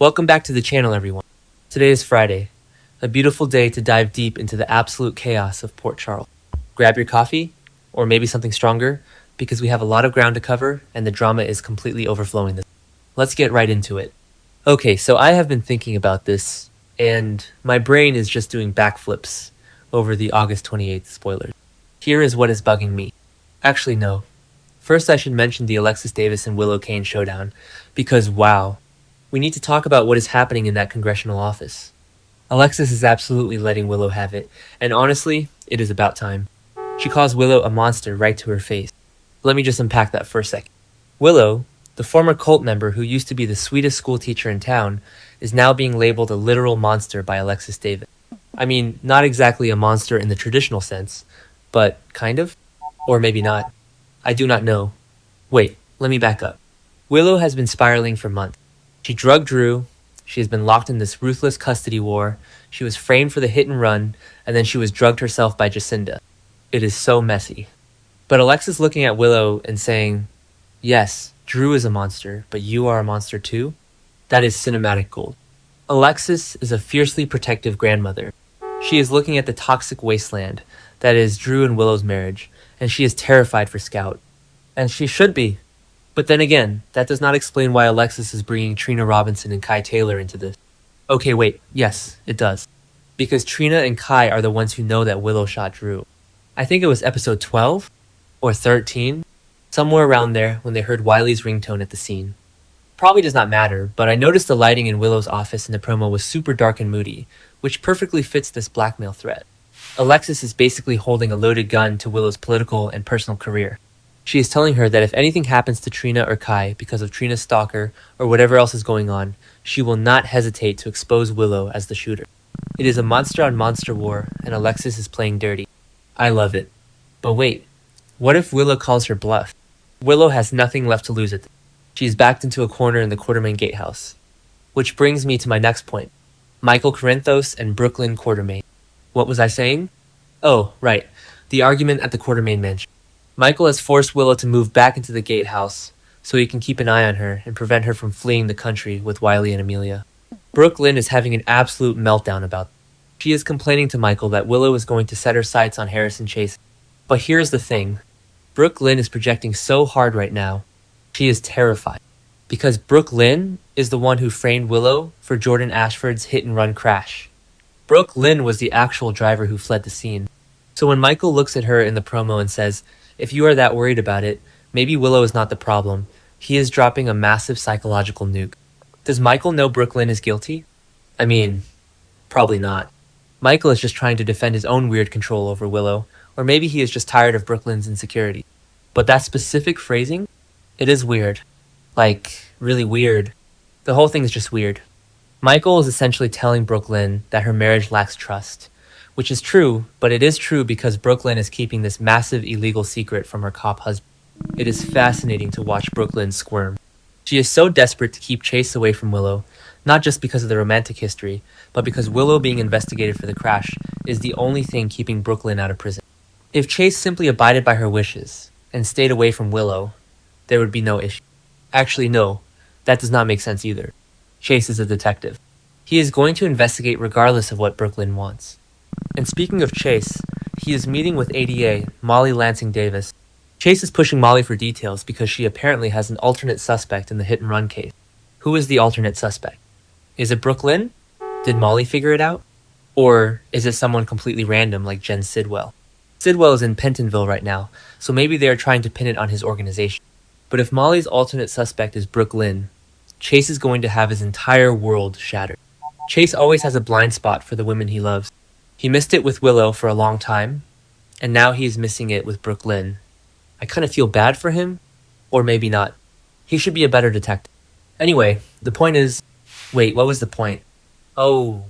Welcome back to the channel, everyone. Today is Friday, a beautiful day to dive deep into the absolute chaos of Port Charles. Grab your coffee, or maybe something stronger, because we have a lot of ground to cover and the drama is completely overflowing this. Let's get right into it. Okay, so I have been thinking about this, and my brain is just doing backflips over the August 28th spoilers. Here is what is bugging me. Actually, no. First, I should mention the Alexis Davis and Willow Kane showdown, because wow. We need to talk about what is happening in that congressional office. Alexis is absolutely letting Willow have it, and honestly, it is about time. She calls Willow a monster right to her face. Let me just unpack that for a second. Willow, the former cult member who used to be the sweetest school teacher in town, is now being labeled a literal monster by Alexis Davis. I mean, not exactly a monster in the traditional sense, but kind of? Or maybe not. I do not know. Wait, let me back up. Willow has been spiraling for months. She drugged Drew, she has been locked in this ruthless custody war, she was framed for the hit and run, and then she was drugged herself by Jacinda. It is so messy. But Alexis looking at Willow and saying, yes, Drew is a monster, but you are a monster too? That is cinematic gold. Alexis is a fiercely protective grandmother. She is looking at the toxic wasteland that is Drew and Willow's marriage, and she is terrified for Scout. And she should be. But then again, that does not explain why Alexis is bringing Trina Robinson and Kai Taylor into this. Okay, wait, yes, it does. Because Trina and Kai are the ones who know that Willow shot Drew. I think it was episode 12 or 13, somewhere around there when they heard Wiley's ringtone at the scene. Probably does not matter, but I noticed the lighting in Willow's office in the promo was super dark and moody, which perfectly fits this blackmail threat. Alexis is basically holding a loaded gun to Willow's political and personal career. She is telling her that if anything happens to Trina or Kai because of Trina's stalker or whatever else is going on, she will not hesitate to expose Willow as the shooter. It is a monster-on-monster war, and Alexis is playing dirty. I love it. But wait, what if Willow calls her bluff? Willow has nothing left to lose at this. She is backed into a corner in the Quartermaine gatehouse. Which brings me to my next point. Michael Corinthos and Brooklyn Quartermaine. What was I saying? Oh, right. The argument at the Quartermaine mansion. Michael has forced Willow to move back into the gatehouse so he can keep an eye on her and prevent her from fleeing the country with Wiley and Amelia. Brooklyn is having an absolute meltdown about this. She is complaining to Michael that Willow is going to set her sights on Harrison Chase. But here's the thing. Brooklyn is projecting so hard right now. She is terrified. Because Brooklyn is the one who framed Willow for Jordan Ashford's hit-and-run crash. Brooklyn was the actual driver who fled the scene. So when Michael looks at her in the promo and says, if you are that worried about it, maybe Willow is not the problem. He is dropping a massive psychological nuke. Does Michael know Brooklyn is guilty? I mean, probably not. Michael is just trying to defend his own weird control over Willow, or maybe he is just tired of Brooklyn's insecurity. But that specific phrasing? It is weird. Like, really weird. The whole thing is just weird. Michael is essentially telling Brooklyn that her marriage lacks trust. Which is true, but it is true because Brooklyn is keeping this massive illegal secret from her cop husband. It is fascinating to watch Brooklyn squirm. She is so desperate to keep Chase away from Willow, not just because of the romantic history, but because Willow being investigated for the crash is the only thing keeping Brooklyn out of prison. If Chase simply abided by her wishes and stayed away from Willow, there would be no issue. Actually, no, that does not make sense either. Chase is a detective. He is going to investigate regardless of what Brooklyn wants. And speaking of Chase, he is meeting with ADA, Molly Lansing Davis. Chase is pushing Molly for details because she apparently has an alternate suspect in the hit-and-run case. Who is the alternate suspect? Is it Brooklyn? Did Molly figure it out? Or is it someone completely random like Jen Sidwell? Sidwell is in Pentonville right now, so maybe they are trying to pin it on his organization. But if Molly's alternate suspect is Brooklyn, Chase is going to have his entire world shattered. Chase always has a blind spot for the women he loves. He missed it with Willow for a long time, and now he is missing it with Brooklyn. I kind of feel bad for him, or maybe not. He should be a better detective. Anyway, the point is... Wait, what was the point? Oh,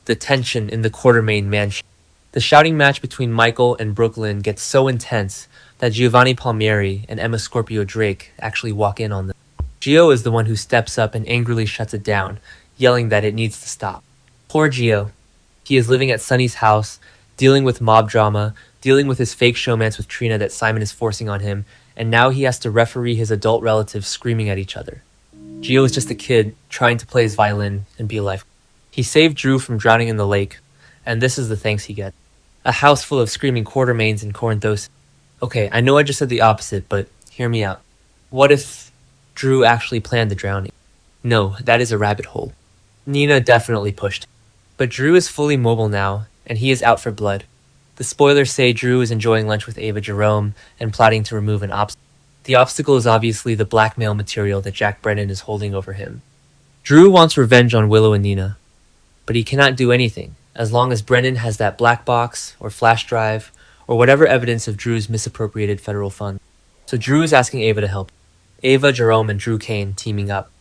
the tension in the Quartermaine mansion. The shouting match between Michael and Brooklyn gets so intense that Giovanni Palmieri and Emma Scorpio Drake actually walk in on them. Gio is the one who steps up and angrily shuts it down, yelling that it needs to stop. Poor Gio. He is living at Sonny's house, dealing with mob drama, dealing with his fake showmance with Trina that Simon is forcing on him, and now he has to referee his adult relatives screaming at each other. Gio is just a kid trying to play his violin and be a life. He saved Drew from drowning in the lake, and this is the thanks he gets. A house full of screaming Quartermaines and Corinthos. Okay, I know I just said the opposite, but hear me out. What if Drew actually planned the drowning? No, that is a rabbit hole. Nina definitely pushed. But Drew is fully mobile now, and he is out for blood. The spoilers say Drew is enjoying lunch with Ava Jerome and plotting to remove an obstacle. The obstacle is obviously the blackmail material that Jack Brennan is holding over him. Drew wants revenge on Willow and Nina, but he cannot do anything as long as Brennan has that black box or flash drive or whatever evidence of Drew's misappropriated federal funds. So Drew is asking Ava to help. Ava, Jerome, and Drew Kane teaming up.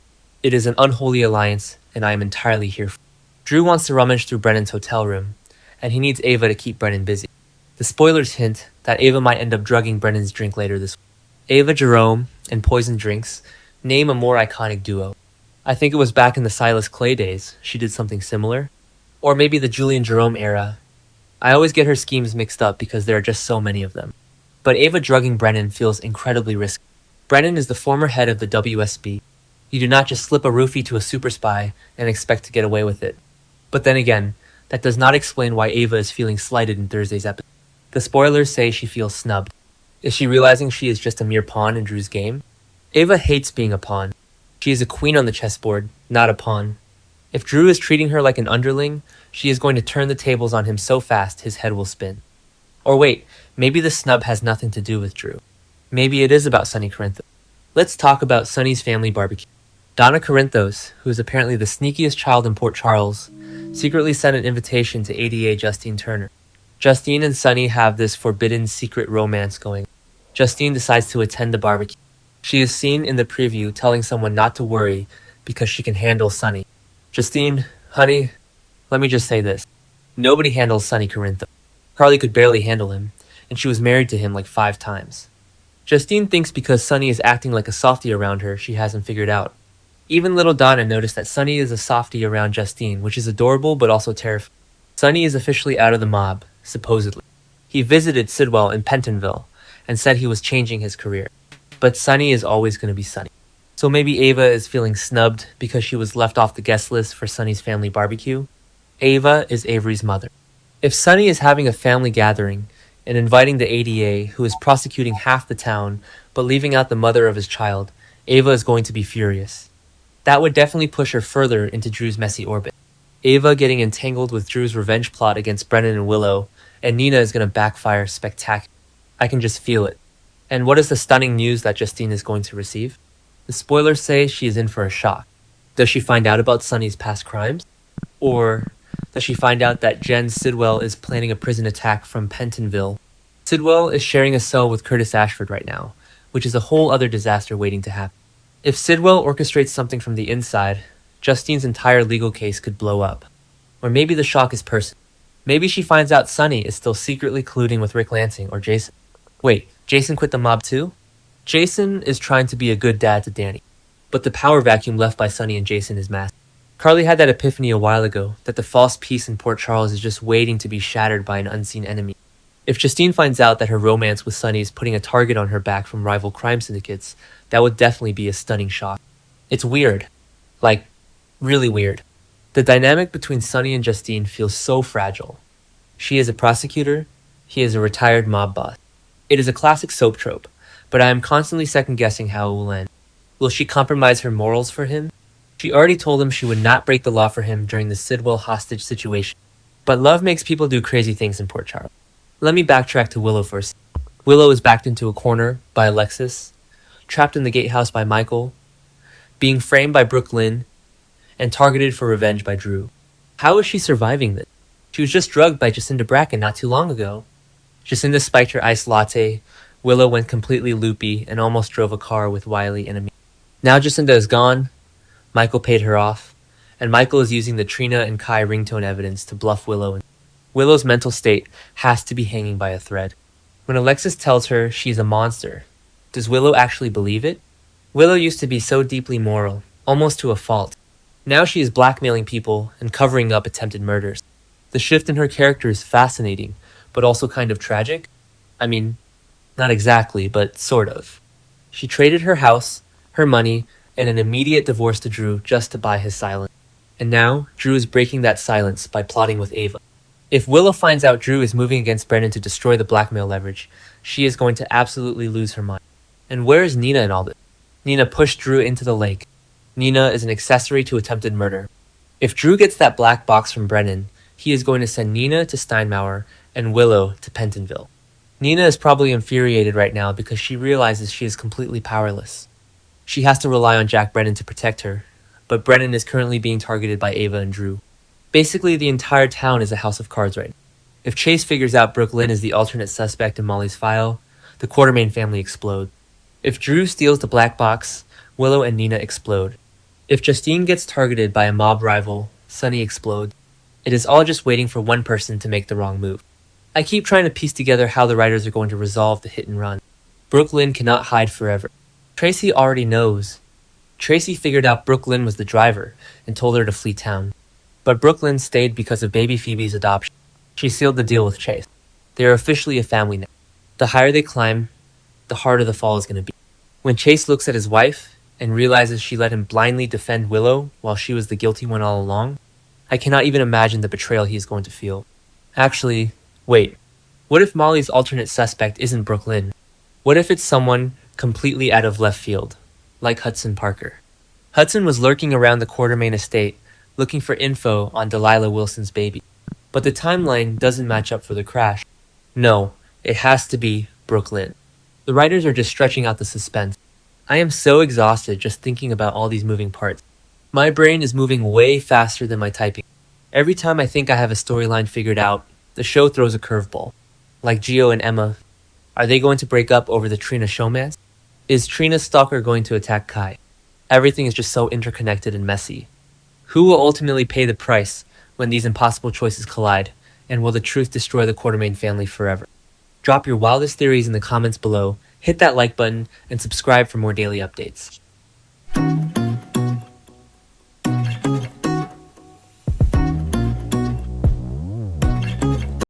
It is an unholy alliance, and I am entirely here for it. Drew wants to rummage through Brennan's hotel room, and he needs Ava to keep Brennan busy. The spoilers hint that Ava might end up drugging Brennan's drink later this week. Ava, Jerome, and Poison Drinks name a more iconic duo. I think it was back in the Silas Clay days she did something similar. Or maybe the Julian Jerome era. I always get her schemes mixed up because there are just so many of them. But Ava drugging Brennan feels incredibly risky. Brennan is the former head of the WSB. You do not just slip a roofie to a super spy and expect to get away with it. But then again, that does not explain why Ava is feeling slighted in Thursday's episode. The spoilers say she feels snubbed. Is she realizing she is just a mere pawn in Drew's game? Ava hates being a pawn. She is a queen on the chessboard, not a pawn. If Drew is treating her like an underling, she is going to turn the tables on him so fast his head will spin. Or wait, maybe the snub has nothing to do with Drew. Maybe it is about Sonny Corinthos. Let's talk about Sonny's family barbecue. Donna Corinthos, who is apparently the sneakiest child in Port Charles, secretly sent an invitation to ADA Justine Turner. Justine and Sonny have this forbidden secret romance going. Justine decides to attend the barbecue. She is seen in the preview telling someone not to worry because she can handle Sonny. Justine, honey, let me just say this. Nobody handles Sonny Corinthos. Carly could barely handle him, and she was married to him like 5 times. Justine thinks because Sonny is acting like a softie around her, she hasn't figured out. Even little Donna noticed that Sonny is a softie around Justine, which is adorable but also terrifying. Sonny is officially out of the mob, supposedly. He visited Sidwell in Pentonville and said he was changing his career. But Sonny is always going to be Sonny. So maybe Ava is feeling snubbed because she was left off the guest list for Sonny's family barbecue. Ava is Avery's mother. If Sonny is having a family gathering and inviting the ADA, who is prosecuting half the town but leaving out the mother of his child, Ava is going to be furious. That would definitely push her further into Drew's messy orbit. Ava getting entangled with Drew's revenge plot against Brennan and Willow, and Nina is going to backfire spectacularly. I can just feel it. And what is the stunning news that Justine is going to receive? The spoilers say she is in for a shock. Does she find out about Sonny's past crimes? Or does she find out that Jen Sidwell is planning a prison attack from Pentonville? Sidwell is sharing a cell with Curtis Ashford right now, which is a whole other disaster waiting to happen. If Sidwell orchestrates something from the inside, Justine's entire legal case could blow up. Or maybe the shock is personal. Maybe she finds out Sonny is still secretly colluding with Rick Lansing or Jason. Wait, Jason quit the mob too? Jason is trying to be a good dad to Danny, but the power vacuum left by Sonny and Jason is massive. Carly had that epiphany a while ago that the false peace in Port Charles is just waiting to be shattered by an unseen enemy. If Justine finds out that her romance with Sonny is putting a target on her back from rival crime syndicates, that would definitely be a stunning shock. It's weird. Like, really weird. The dynamic between Sonny and Justine feels so fragile. She is a prosecutor, he is a retired mob boss. It is a classic soap trope, but I am constantly second-guessing how it will end. Will she compromise her morals for him? She already told him she would not break the law for him during the Sidwell hostage situation. But love makes people do crazy things in Port Charles. Let me backtrack to Willow first. Willow is backed into a corner by Alexis, trapped in the gatehouse by Michael, being framed by Brooke Lynn, and targeted for revenge by Drew. How is she surviving this? She was just drugged by Jacinda Bracken not too long ago. Jacinda spiked her iced latte, Willow went completely loopy and almost drove a car with Wiley and Amelia. Now Jacinda is gone, Michael paid her off, and Michael is using the Trina and Kai ringtone evidence to bluff Willow. Willow's mental state has to be hanging by a thread. When Alexis tells her she's a monster, does Willow actually believe it? Willow used to be so deeply moral, almost to a fault. Now she is blackmailing people and covering up attempted murders. The shift in her character is fascinating, but also kind of tragic. I mean, not exactly, but sort of. She traded her house, her money, and an immediate divorce to Drew just to buy his silence. And now, Drew is breaking that silence by plotting with Ava. If Willow finds out Drew is moving against Brennan to destroy the blackmail leverage, she is going to absolutely lose her mind. And where is Nina in all this? Nina pushed Drew into the lake. Nina is an accessory to attempted murder. If Drew gets that black box from Brennan, he is going to send Nina to Steinmauer and Willow to Pentonville. Nina is probably infuriated right now because she realizes she is completely powerless. She has to rely on Jack Brennan to protect her, but Brennan is currently being targeted by Ava and Drew. Basically, the entire town is a house of cards right now. If Chase figures out Brooke Lynn is the alternate suspect in Molly's file, the Quartermaine family explodes. If Drew steals the black box, Willow and Nina explode. If Justine gets targeted by a mob rival, Sonny explodes. It is all just waiting for one person to make the wrong move. I keep trying to piece together how the writers are going to resolve the hit and run. Brooke Lynn cannot hide forever. Tracy already knows. Tracy figured out Brooke Lynn was the driver and told her to flee town. But Brooke Lynn stayed because of baby Phoebe's adoption. She sealed the deal with Chase. They are officially a family now. The higher they climb, the harder the fall is going to be. When Chase looks at his wife and realizes she let him blindly defend Willow while she was the guilty one all along, I cannot even imagine the betrayal he is going to feel. Actually, wait. What if Molly's alternate suspect isn't Brooke Lynn? What if it's someone completely out of left field, like Hudson Parker? Hudson was lurking around the Quartermaine estate, looking for info on Delilah Wilson's baby. But the timeline doesn't match up for the crash. No, it has to be Brooke Lynn. The writers are just stretching out the suspense. I am so exhausted just thinking about all these moving parts. My brain is moving way faster than my typing. Every time I think I have a storyline figured out, the show throws a curveball. Like Gio and Emma. Are they going to break up over the Trina showmance? Is Trina's stalker going to attack Kai? Everything is just so interconnected and messy. Who will ultimately pay the price when these impossible choices collide? And will the truth destroy the Quartermaine family forever? Drop your wildest theories in the comments below, hit that like button, and subscribe for more daily updates.